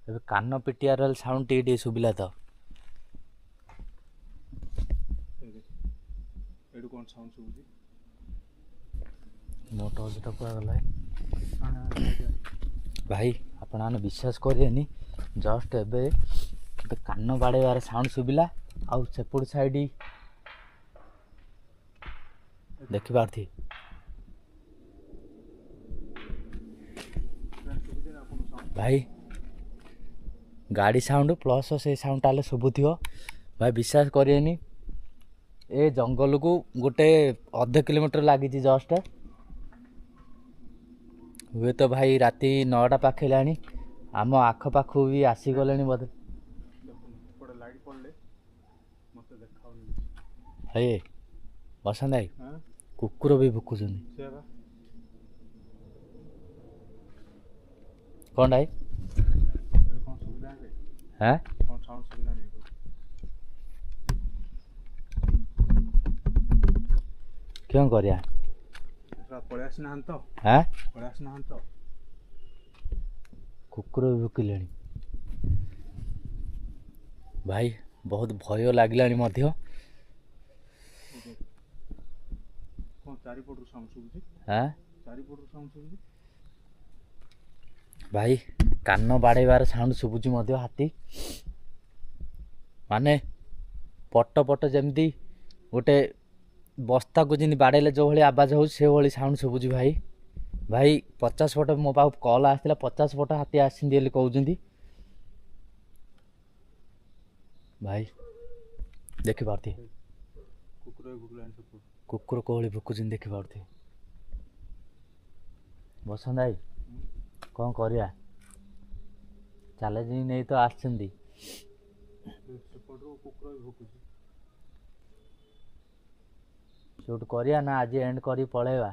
ଏବେ କାନ ପିଟିଆର ସାଉଣ୍ଡ ଟିକେ ଟିକେ ଶୁଭିଲା ତ। ଏଠୁ କ'ଣ ସାଉଣ୍ଡ ଶୁଭୁଛି? ମୋ ଟର୍ଚ୍ଚଟା କୁଆଗଲା ଭାଇ, ଆପଣମାନେ ବିଶ୍ୱାସ କରିବେନି, ଜଷ୍ଟ ଏବେ କାନ ବାଡ଼େଇବାର ସାଉଣ୍ଡ ଶୁଭିଲା। ଆଉ ସେପଟ ସାଇଡ଼ ଦେଖିପାରୁଥିବେ ଭାଇ, ଗାଡ଼ି ସାଉଣ୍ଡ ପ୍ଲସ୍ ସେଇ ସାଉଣ୍ଡଟା ହେଲେ ଶୁଭୁଥିବ। ଭାଇ ବିଶ୍ୱାସ କରିବେନି, ଏ ଜଙ୍ଗଲକୁ ଗୋଟେ ଅଧ କିଲୋମିଟର ଲାଗିଛି ଜଷ୍ଟ। ହୁଏତ ଭାଇ ରାତି 9ଟା ପାଖେଇଲାଣି, ଆମ ଆଖପାଖକୁ ବି ଆସିଗଲେଣି ବୋଧେ। ଭାଇ ବସନ୍ତ ଭାଇ, କୁକୁର ବି ଭୁକୁଛନ୍ତି। କ'ଣ ଭାଇ? ହାଁ କ'ଣ କରିବା? ପଳେଇ ଆସିନାହାନ୍ତି ତ? ହାଁ ପଳେଇ ଆସିନାହାନ୍ତି ତ? କୁକୁର ବି ଭୁକିଲେଣି ଭାଇ, ବହୁତ ଭୟ ଲାଗିଲାଣି ମଧ୍ୟ। କ'ଣ ଚାରିପଟରୁ ସାଉଣ୍ଡ ଶୁଭୁଛି? ହାଁ ଚାରିପଟରୁ ସାଉଣ୍ଡ ଶୁଭୁଛି ଭାଇ, କାନ ବାଡ଼େଇବାର ସାଉଣ୍ଡ ଶୁଭୁଛି ମଧ୍ୟ। ହାତୀ ମାନେ ପଟ ପଟ ଯେମିତି ଗୋଟେ ବସ୍ତାକୁ ଯେମିତି ବାଡ଼େଇଲେ ଯେଉଁ ଭଳି ଆବାଜ ହେଉଛି ସେଭଳି ସାଉଣ୍ଡ ଶୁଭୁଛି ଭାଇ। ଭାଇ 50 ଫୁଟ ମୋ ପାଖକୁ କଲ୍ ଆସିଥିଲା, 50 ଫୁଟ ହାତୀ ଆସିଛନ୍ତି ବୋଲି କହୁଛନ୍ତି ଭାଇ। ଦେଖିପାରୁଥିବେ କୁକୁର କୋଉଭଳି ଭୁକୁଛନ୍ତି, ଦେଖିପାରୁଥିବେ। ବସନ୍ତ ଭାଇ, କ'ଣ କରିବା? ଚ୍ୟାଲେଞ୍ଜିଂ ନେଇ ତ ଆସିଛନ୍ତି। ସେଉଠୁ କରିବା ନା ଆଜି ଏଣ୍ଡ କରି ପଳେଇବା?